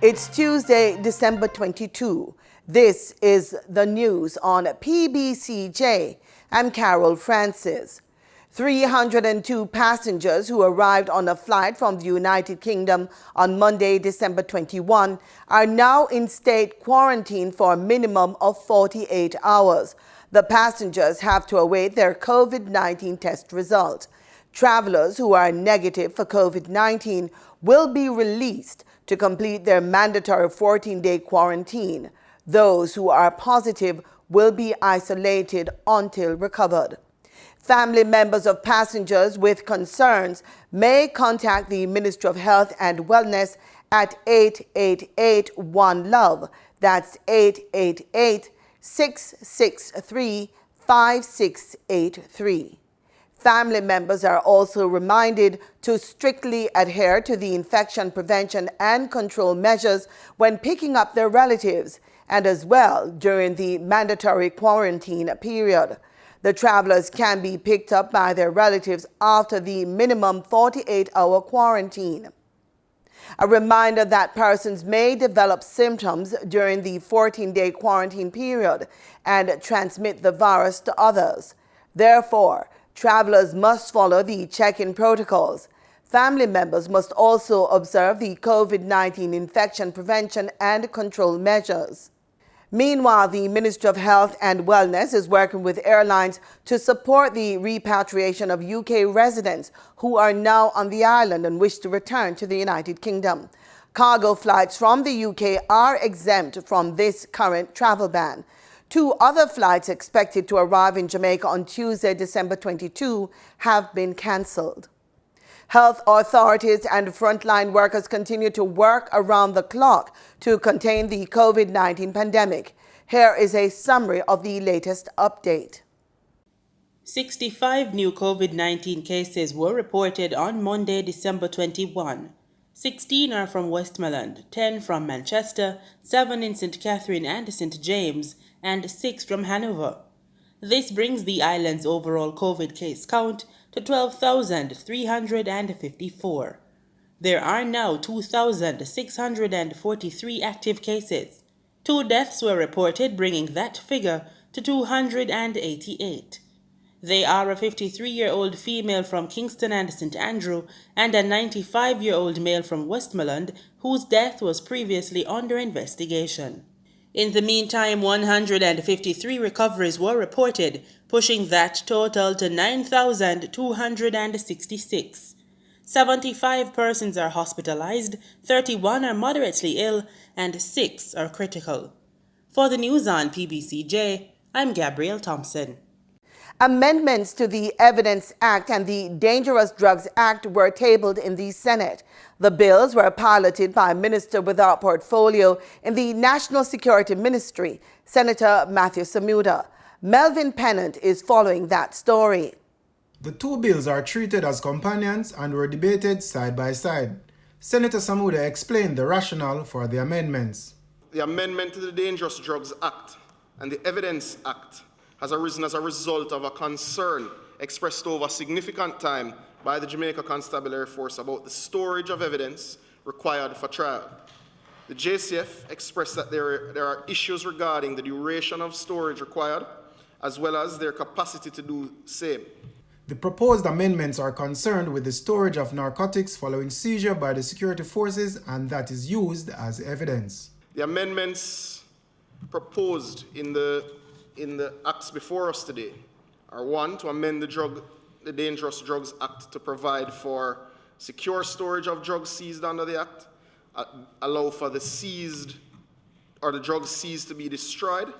It's Tuesday, December 22. This is the news on PBCJ. I'm Carol Francis. 302 passengers who arrived on a flight from the United Kingdom on Monday, December 21, are now in state quarantine for a minimum of 48 hours. The passengers have to await their COVID-19 test result. Travelers who are negative for COVID-19 will be released to complete their mandatory 14-day quarantine. Those who are positive will be isolated until recovered. Family members of passengers with concerns may contact the Ministry of Health and Wellness at 888-1-LOVE. That's 888-663-5683. Family members are also reminded to strictly adhere to the infection prevention and control measures when picking up their relatives and as well during the mandatory quarantine period. The travelers can be picked up by their relatives after the minimum 48-hour quarantine. A reminder that persons may develop symptoms during the 14-day quarantine period and transmit the virus to others. Therefore, travelers must follow the check-in protocols. Family members must also observe the COVID-19 infection prevention and control measures. Meanwhile, the Ministry of Health and Wellness is working with airlines to support the repatriation of UK residents who are now on the island and wish to return to the United Kingdom. Cargo flights from the UK are exempt from this current travel ban. 2 other flights expected to arrive in Jamaica on Tuesday, December 22, have been cancelled. Health authorities and frontline workers continue to work around the clock to contain the COVID-19 pandemic. Here is a summary of the latest update. 65 new COVID-19 cases were reported on Monday, December 21. 16 are from Westmoreland, 10 from Manchester, 7 in St. Catherine and St. James, and 6 from Hanover. This brings the island's overall COVID case count to 12,354. There are now 2,643 active cases. 2 deaths were reported, bringing that figure to 288. They are a 53-year-old female from Kingston and St. Andrew and a 95-year-old male from Westmoreland, whose death was previously under investigation. In the meantime, 153 recoveries were reported, pushing that total to 9,266. 75 persons are hospitalized, 31 are moderately ill, and 6 are critical. For the news on PBCJ, I'm Gabrielle Thompson. Amendments to the Evidence Act and the Dangerous Drugs Act were tabled in the Senate. The bills were piloted by a minister without portfolio in the National Security Ministry, Senator Matthew Samuda. Melvin Pennant is following that story. The 2 bills are treated as companions and were debated side by side. Senator Samuda explained the rationale for the amendments. The amendment to the Dangerous Drugs Act and the Evidence Act has arisen as a result of a concern expressed over significant time by the Jamaica Constabulary Force about the storage of evidence required for trial. The JCF expressed that there are issues regarding the duration of storage required, as well as their capacity to do same. The proposed amendments are concerned with the storage of narcotics following seizure by the security forces, and that is used as evidence. The amendments proposed in the acts before us today are 1, to amend the Dangerous Drugs Act to provide for secure storage of drugs seized under the Act, allow for the drugs seized to be destroyed,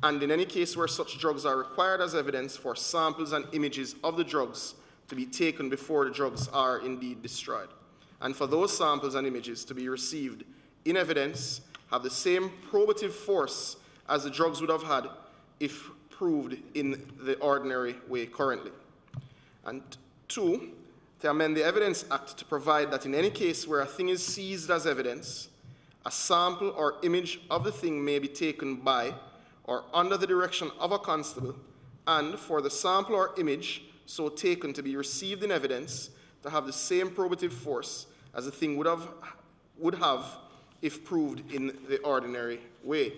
and in any case where such drugs are required as evidence, for samples and images of the drugs to be taken before the drugs are indeed destroyed, and for those samples and images to be received in evidence, have the same probative force as the drugs would have had if proved in the ordinary way currently. And 2, to amend the Evidence Act to provide that in any case where a thing is seized as evidence, a sample or image of the thing may be taken by or under the direction of a constable, and for the sample or image so taken to be received in evidence to have the same probative force as the thing would have if proved in the ordinary way.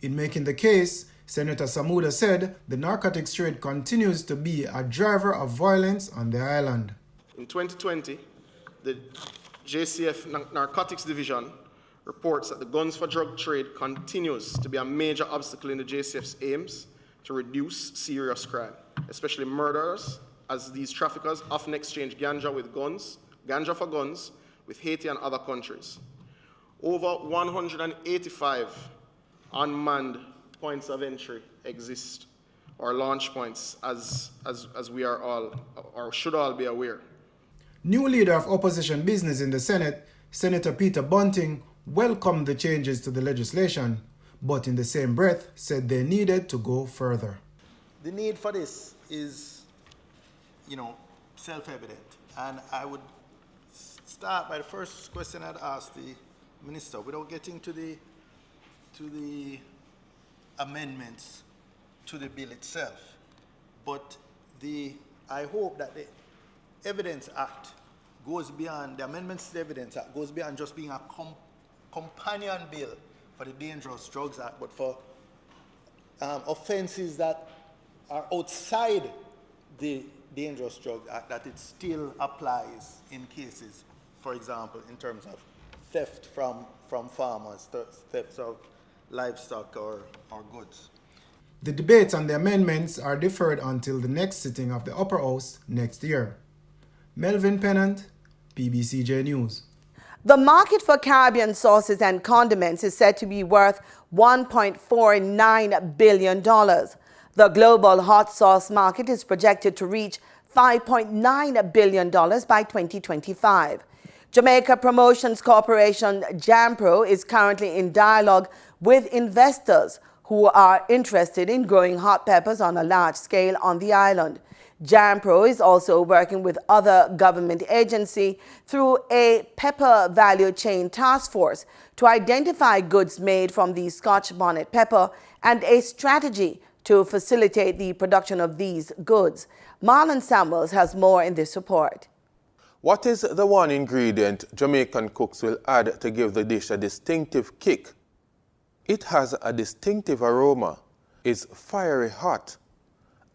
In making the case, Senator Samuda said the narcotics trade continues to be a driver of violence on the island. In 2020, the JCF Narcotics Division reports that the guns for drug trade continues to be a major obstacle in the JCF's aims to reduce serious crime, especially murders, as these traffickers often exchange ganja for guns, with Haiti and other countries. Over 185 unmanned points of entry exist, or launch points, as we are all, or should all be aware. New leader of opposition business in the Senate, Senator Peter Bunting, welcomed the changes to the legislation, but in the same breath said they needed to go further. The need for this is, self-evident. And I would start by the first question I'd ask the minister, without getting to the amendments to the bill itself. But I hope that the Evidence Act goes beyond, the amendments to the Evidence Act goes beyond just being a companion bill for the Dangerous Drugs Act, but for offenses that are outside the Dangerous Drugs Act, that it still applies in cases, for example, in terms of theft from farmers, theft of livestock or goods. The debates on the amendments are deferred until the next sitting of the Upper House next year. Melvin Pennant, PBCJ News. The market for Caribbean sauces and condiments is said to be worth $1.49 billion. The global hot sauce market is projected to reach $5.9 billion by 2025. Jamaica Promotions Corporation, JAMPRO, is currently in dialogue with investors who are interested in growing hot peppers on a large scale on the island. JAMPRO is also working with other government agencies through a pepper value chain task force to identify goods made from the Scotch bonnet pepper and a strategy to facilitate the production of these goods. Marlon Samuels has more in this report. What is the one ingredient Jamaican cooks will add to give the dish a distinctive kick? It has a distinctive aroma, is fiery hot,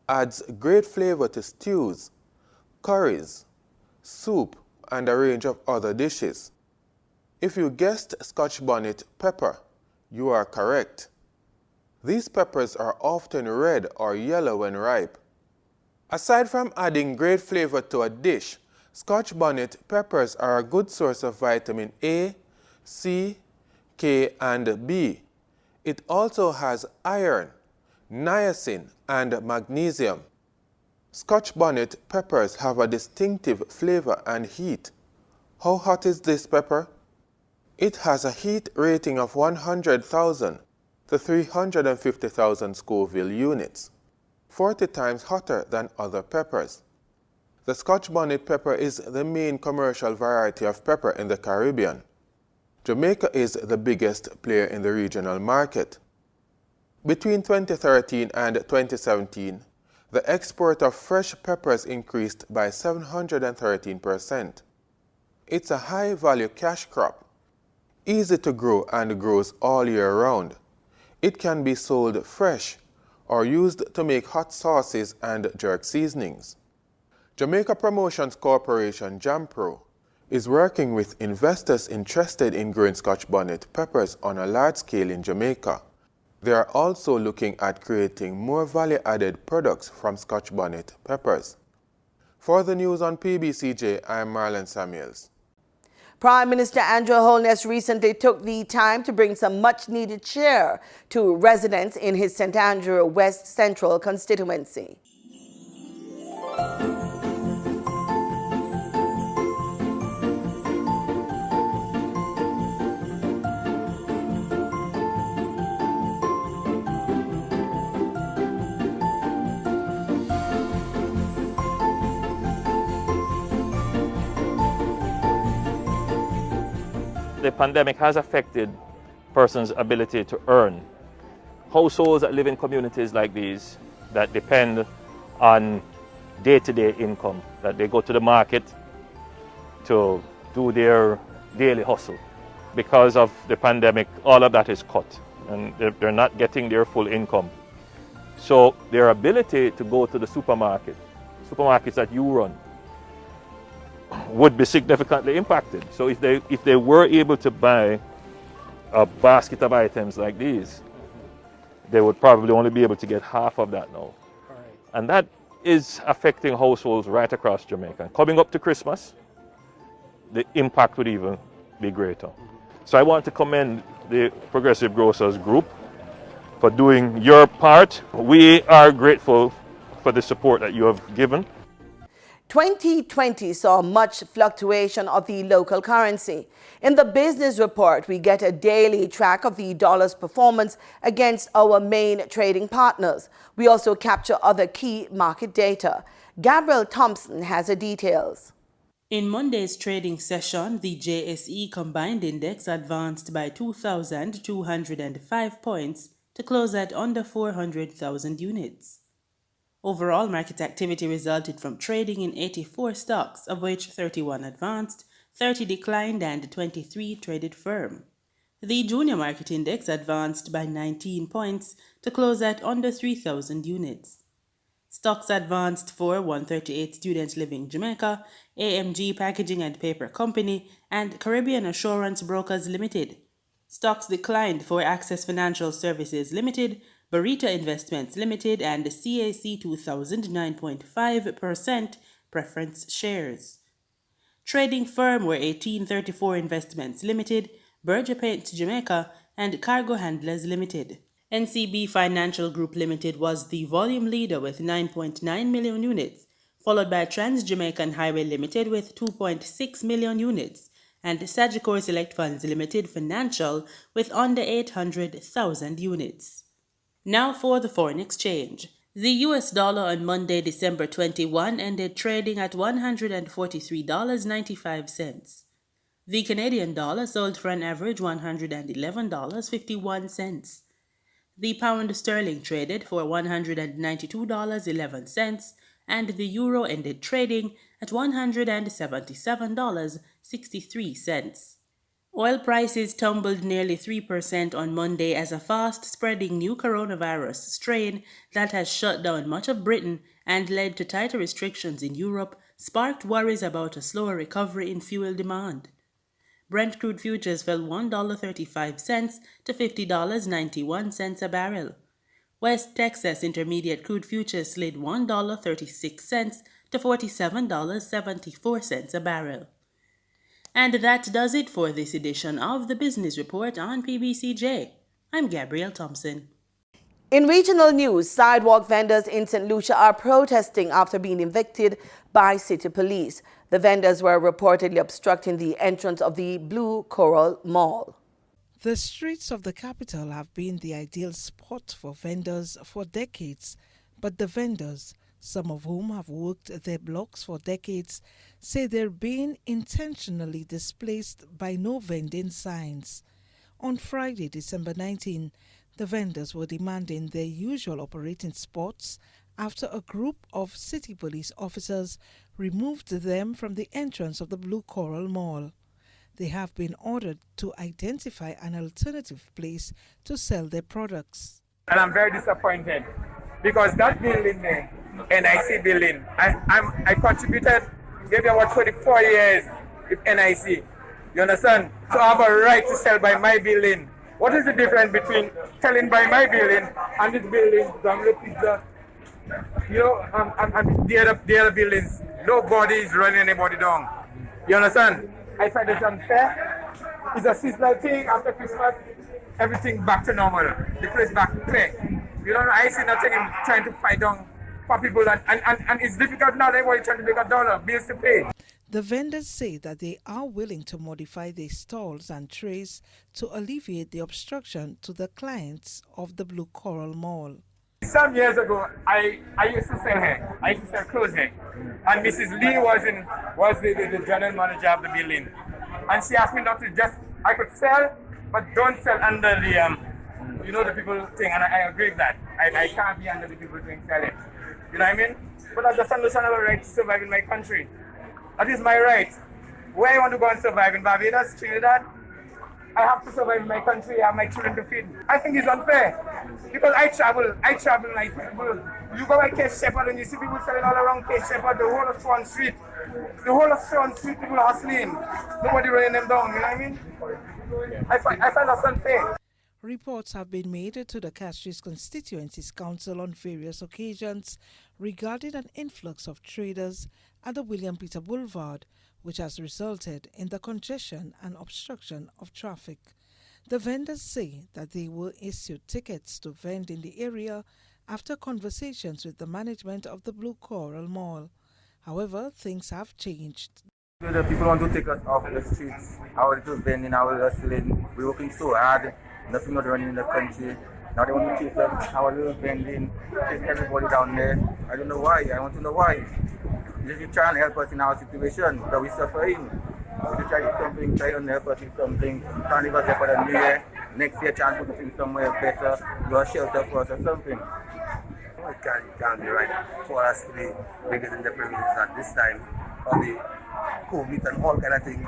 adds great flavor to stews, curries, soup, and a range of other dishes. If you guessed Scotch bonnet pepper, you are correct. These peppers are often red or yellow when ripe. Aside from adding great flavor to a dish, Scotch bonnet peppers are a good source of vitamin A, C, K, and B. It also has iron, niacin, and magnesium. Scotch bonnet peppers have a distinctive flavor and heat. How hot is this pepper? It has a heat rating of 100,000 to 350,000 Scoville units, 40 times hotter than other peppers. The Scotch bonnet pepper is the main commercial variety of pepper in the Caribbean. Jamaica is the biggest player in the regional market. Between 2013 and 2017, the export of fresh peppers increased by 713%. It's a high-value cash crop, easy to grow and grows all year round. It can be sold fresh or used to make hot sauces and jerk seasonings. Jamaica Promotions Corporation, JAMPRO, is working with investors interested in growing Scotch bonnet peppers on a large scale in Jamaica. They are also looking at creating more value-added products from Scotch bonnet peppers. For the news on PBCJ, I am Marlon Samuels. Prime Minister Andrew Holness recently took the time to bring some much-needed cheer to residents in his St. Andrew West Central constituency. The pandemic has affected persons' ability to earn. Households that live in communities like these that depend on day-to-day income, that they go to the market to do their daily hustle. because of the pandemic, all of that is cut and they're not getting their full income. So their ability to go to the supermarkets that you run, would be significantly impacted. So if they were able to buy a basket of items like these, they would probably only be able to get half of that now. And that is affecting households right across Jamaica. Coming up to Christmas, the impact would even be greater. So I want to commend the Progressive Grocers Group for doing your part. We are grateful for the support that you have given. 2020 saw much fluctuation of the local currency. In the business report, we get a daily track of the dollar's performance against our main trading partners. We also capture other key market data. Gabriel Thompson has the details. In Monday's trading session, the JSE Combined Index advanced by 2,205 points to close at under 400,000 units. Overall market activity resulted from trading in 84 stocks, of which 31 advanced, 30 declined, and 23 traded firm. The Junior Market Index advanced by 19 points to close at under 3,000 units. Stocks advanced for 138 Student Living Jamaica, AMG Packaging and Paper Company, and Caribbean Assurance Brokers Limited. Stocks declined for Access Financial Services Limited, Barita Investments Limited, and CAC 2009.5% preference shares. Trading firm were 1834 Investments Limited, Berger Paints Jamaica, and Cargo Handlers Limited. NCB Financial Group Limited was the volume leader with 9.9 million units, followed by Trans Jamaican Highway Limited with 2.6 million units, and Sagicor Select Funds Limited Financial with under 800,000 units. Now for the foreign exchange. The US dollar on Monday, December 21, ended trading at $143.95. The Canadian dollar sold for an average $111.51. The pound sterling traded for $192.11, and the euro ended trading at $177.63. Oil prices tumbled nearly 3% on Monday as a fast-spreading new coronavirus strain that has shut down much of Britain and led to tighter restrictions in Europe sparked worries about a slower recovery in fuel demand. Brent crude futures fell $1.35 to $50.91 a barrel. West Texas Intermediate crude futures slid $1.36 to $47.74 a barrel. And that does it for this edition of the Business Report on PBCJ. I'm Gabrielle Thompson. In regional news, sidewalk vendors in St. Lucia are protesting after being evicted by city police. The vendors were reportedly obstructing the entrance of the Blue Coral Mall. The streets of the capital have been the ideal spot for vendors for decades, but the vendors, some of whom have worked their blocks for decades, say they're being intentionally displaced by no vending signs. On Friday, December 19, the vendors were demanding their usual operating spots after a group of city police officers removed them from the entrance of the Blue Coral Mall. They have been ordered to identify an alternative place to sell their products. And I'm very disappointed because that building there, NIC building, I contributed maybe about 24 years with NIC. You understand? So I have a right to sell by my building. What is the difference between selling by my building and this building, Domino Pizza, and the other buildings? Nobody is running anybody down. You understand? I find it unfair. It's a seasonal thing. After Christmas, everything back to normal. The place back to play. I see nothing in trying to fight down for people, and it's difficult now. Everybody trying to make $1, bills to pay. The vendors say that they are willing to modify their stalls and trays to alleviate the obstruction to the clients of the Blue Coral Mall. Some years ago, I used to sell hair. I used to sell clothes hair. And Mrs. Lee was the general manager of the building. And she asked me not to I could sell, but don't sell under the, the people thing. And I agree with that. I can't be under the people thing selling. You know what I mean? But as a son, I have a right to survive in my country. That is my right. Where I want to go and survive, in Barbados, Trinidad, I have to survive in my country. I have my children to feed. I think it's unfair because I travel like people. You go by Cape Shepherd and you see people selling all around Cape Shepherd, the whole of Swan Street. The whole of Swan Street people are hustling. Nobody running them down, you know what I mean? I find that's unfair. Reports have been made to the Castries Constituencies Council on various occasions regarding an influx of traders at the William Peter Boulevard, which has resulted in the congestion and obstruction of traffic. The vendors say that they were issued tickets to vend in the area after conversations with the management of the Blue Coral Mall. However, things have changed. The people want to take us off the streets. Our little vending, our hustling. We're working so hard. Nothing not running in the country. Now they want to chase us, our little vending, chase everybody down there. I don't know why. I want to know why. If you try and help us in our situation that we're suffering, if you try to do something, try and help us with something, can't leave us there for the new year. Next year, try and put us in somewhere better, do a shelter for us or something. It can't be right for us to be bigger than the privileges at this time of the COVID and all kind of thing.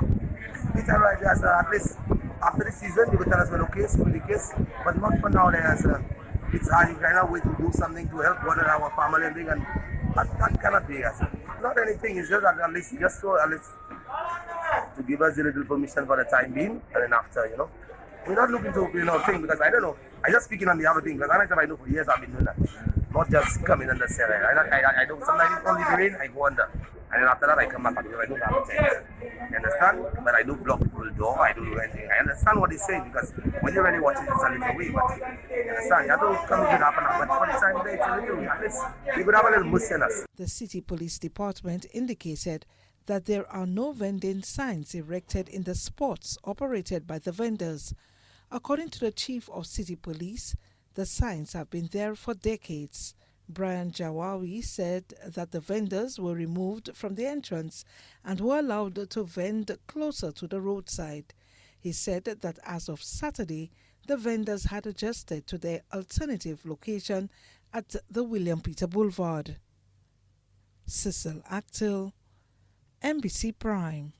It's all right, at least after the season, they will tell us, well, okay, so the case, but not for now. It's hard, you kind of way to do something to help one of our family and thing, and that cannot be, not anything, it's just at least to give us a little permission for the time being, and then after, we're not looking to, think, because I don't know, I just speaking on the other thing, because I know for years I've been doing that, not just coming and just saying, I don't, sometimes it's only the rain, I go under. And then after that, I come back because I don't have a tent. You understand? But I do block people's door. I don't do anything. I understand what they say because when you're really watching, it's a little way. But you understand? You don't come to happen. But for the time there, it's a little. At least we could have a little mercy on us. The City Police Department indicated that there are no vending signs erected in the spots operated by the vendors. According to the Chief of City Police, the signs have been there for decades. Brian Jawawi said that the vendors were removed from the entrance and were allowed to vend closer to the roadside. He said that as of Saturday, the vendors had adjusted to their alternative location at the William Peter Boulevard. Cecil Actil, NBC Prime.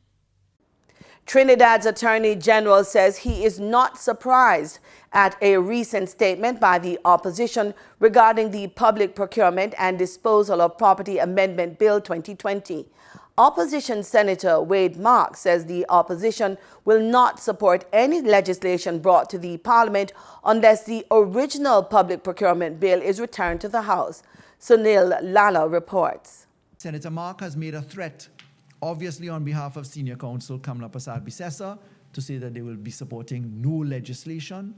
Trinidad's Attorney General says he is not surprised at a recent statement by the opposition regarding the Public Procurement and Disposal of Property Amendment Bill 2020. Opposition Senator Wade Mark says the opposition will not support any legislation brought to the Parliament unless the original Public Procurement Bill is returned to the House. Sunil Lala reports. Senator Mark has made a threat, obviously on behalf of Senior Counsel Kamla Prasad-Bissessar, to say that they will be supporting no legislation.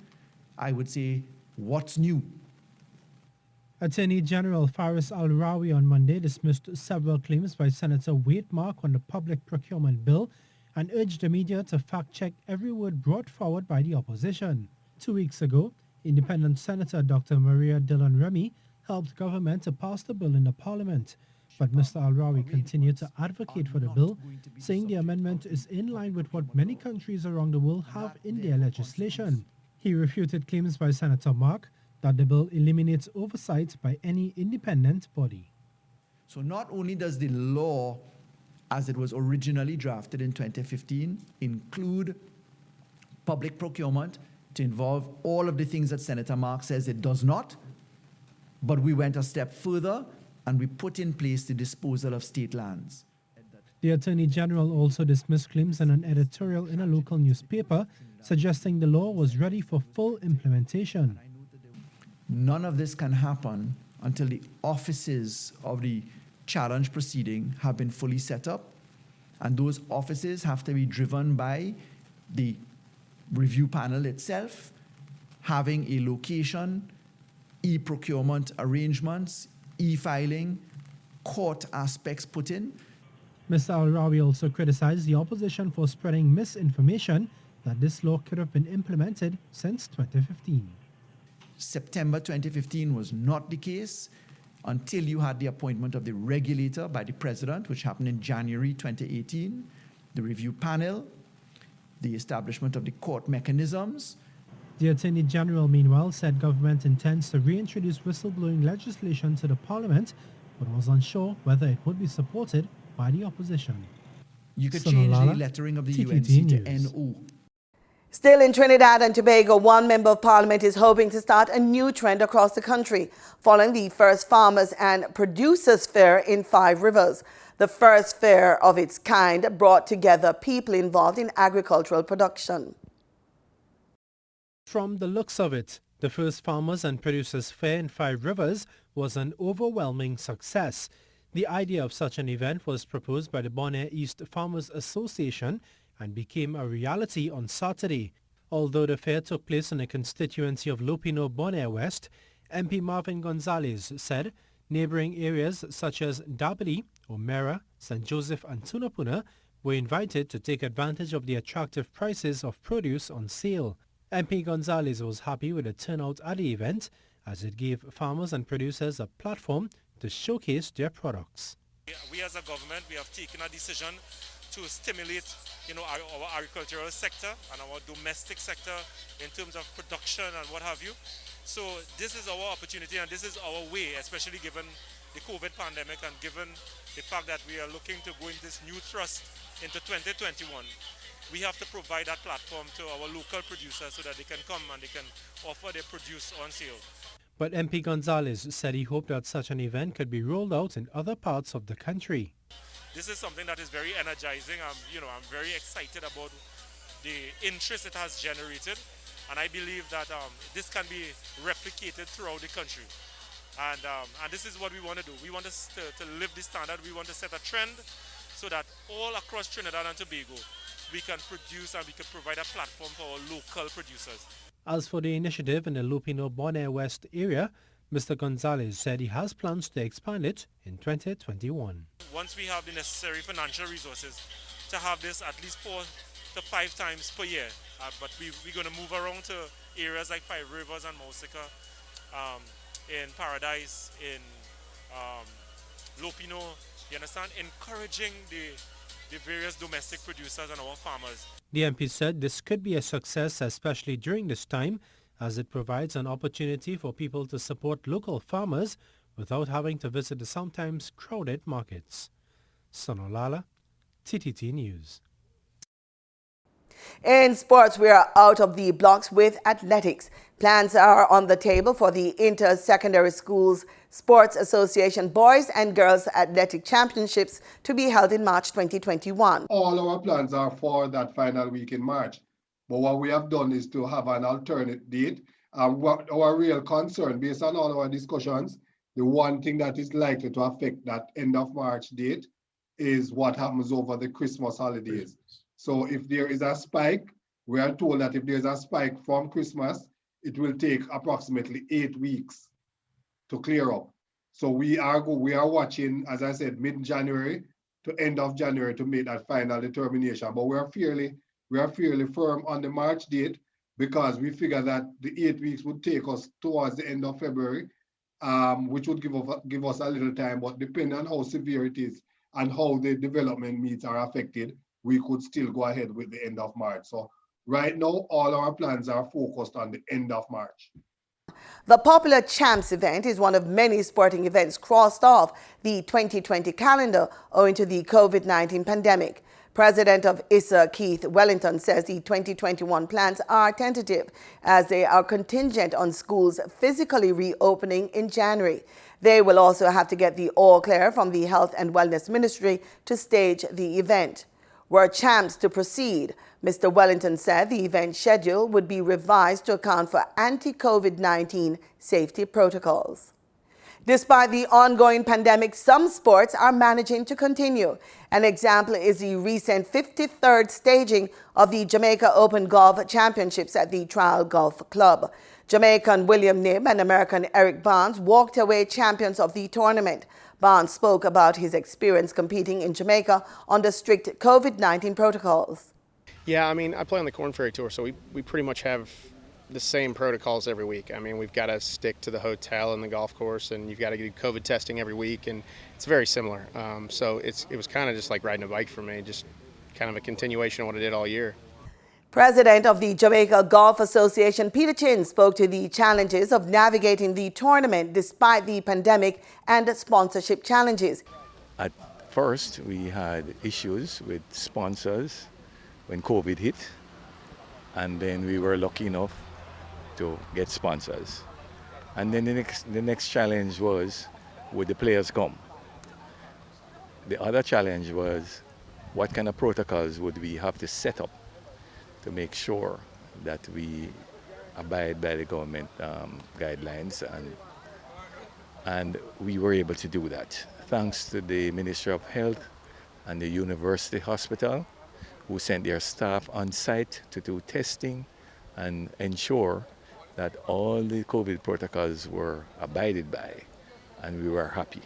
I would say, what's new? Attorney General Faris Al-Rawi on Monday dismissed several claims by Senator Wade Mark on the Public Procurement Bill and urged the media to fact-check every word brought forward by the opposition. 2 weeks ago, Independent Senator Dr. Maria Dillon Remy helped government to pass the bill in the Parliament. But Mr. Al-Rawi continued to advocate for the bill, saying the amendment is in line with what many countries around the world have in their legislation. He refuted claims by Senator Mark that the bill eliminates oversight by any independent body. So not only does the law, as it was originally drafted in 2015, include public procurement to involve all of the things that Senator Mark says it does not, but we went a step further and we put in place the disposal of state lands. The Attorney General also dismissed claims in an editorial in a local newspaper, suggesting the law was ready for full implementation. None of this can happen until the offices of the challenge proceeding have been fully set up, and those offices have to be driven by the review panel itself, having a location, e-procurement arrangements, e-filing, court aspects put in. Mr. Al-Rawi also criticized the opposition for spreading misinformation that this law could have been implemented since 2015. September 2015 was not the case until you had the appointment of the regulator by the president, which happened in January 2018, the review panel, the establishment of the court mechanisms. The Attorney General, meanwhile, said government intends to reintroduce whistleblowing legislation to the Parliament, but was unsure whether it would be supported by the opposition. You could change the lettering of the UNC to NO. Still in Trinidad and Tobago, one member of parliament is hoping to start a new trend across the country following the first Farmers and Producers Fair in Five Rivers. The first fair of its kind brought together people involved in agricultural production. From the looks of it, the first Farmers and Producers Fair in Five Rivers was an overwhelming success. The idea of such an event was proposed by the Bonnet East Farmers Association and became a reality on Saturday. Although the fair took place in the constituency of Lupino Bonnet West, MP Marvin Gonzalez said neighboring areas such as Dabali, O'Meara, St. Joseph and Tunapuna were invited to take advantage of the attractive prices of produce on sale. MP Gonzalez was happy with the turnout at the event as it gave farmers and producers a platform to showcase their products. We as a government, we have taken a decision to stimulate our agricultural sector and our domestic sector in terms of production and what have you. So this is our opportunity and this is our way, especially given the COVID pandemic and given the fact that we are looking to go in this new thrust into 2021. We have to provide that platform to our local producers so that they can come and they can offer their produce on sale. But MP Gonzalez said he hoped that such an event could be rolled out in other parts of the country. This is something that is very energizing. I'm very excited about the interest it has generated, and I believe that this can be replicated throughout the country. And this is what we want to do. We want to live the standard. We want to set a trend so that all across Trinidad and Tobago we can produce and we can provide a platform for our local producers. As for the initiative in the Lupino Bonnet West area, Mr. Gonzalez said he has plans to expand it in 2021. Once we have the necessary financial resources to have this at least 4 to 5 times per year, but we're going to move around to areas like Five Rivers and Mosika, in Paradise, in Lupino, you understand, encouraging the various domestic producers and our farmers. The MP said this could be a success, especially during this time, as it provides an opportunity for people to support local farmers without having to visit the sometimes crowded markets. Sonolala, TTT News. In sports, we are out of the blocks with athletics. Plans are on the table for the Inter-Secondary Schools Sports Association Boys and Girls Athletic Championships to be held in March 2021. All our plans are for that final week in March. But what we have done is to have an alternate date. What our real concern, based on all our discussions, the one thing that is likely to affect that end of March date is what happens over the Christmas holidays. So if there is a spike, we are told that if there's a spike from Christmas, it will take approximately 8 weeks to clear up. So we are watching, as I said, mid-January to end of January to make that final determination. But we are fairly firm on the March date because we figure that the 8 weeks would take us towards the end of February, which would give us a little time. But depending on how severe it is and how the development meets are affected, we could still go ahead with the end of March. So right now, all our plans are focused on the end of March. The popular Champs event is one of many sporting events crossed off the 2020 calendar owing to the COVID-19 pandemic. President of ISA, Keith Wellington, says the 2021 plans are tentative as they are contingent on schools physically reopening in January. They will also have to get the all clear from the Health and Wellness Ministry to stage the event. Were Champs to proceed, Mr. Wellington said the event schedule would be revised to account for anti-COVID-19 safety protocols. Despite the ongoing pandemic, some sports are managing to continue. An example is the recent 53rd staging of the Jamaica Open Golf Championships at the Trial Golf Club. Jamaican William Knibb and American Eric Barnes walked away champions of the tournament. Barnes spoke about his experience competing in Jamaica under strict COVID-19 protocols. Yeah, I mean, I play on the Corn Ferry Tour, so we pretty much have the same protocols every week. I mean, we've got to stick to the hotel and the golf course, and you've got to do COVID testing every week, and it's very similar. So it was kind of just like riding a bike for me, just kind of a continuation of what I did all year. President of the Jamaica Golf Association, Peter Chin, spoke to the challenges of navigating the tournament despite the pandemic and sponsorship challenges. At first, we had issues with sponsors when COVID hit, And then we were lucky enough to get sponsors. And then the next challenge was, would the players come? The other challenge was, what kind of protocols would we have to set up to make sure that we abide by the government guidelines, and we were able to do that thanks to the Ministry of Health and the University Hospital, who sent their staff on site to do testing and ensure that all the COVID protocols were abided by, and we were happy.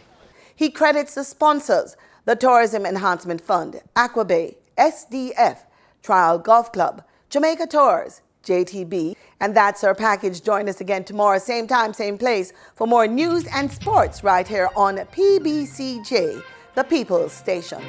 He credits the sponsors, the Tourism Enhancement Fund, Aquabay, SDF, Trial Golf Club, Jamaica Tours, JTB, and that's our package. Join us again tomorrow, same time, same place, for more news and sports right here on PBCJ, the People's Station.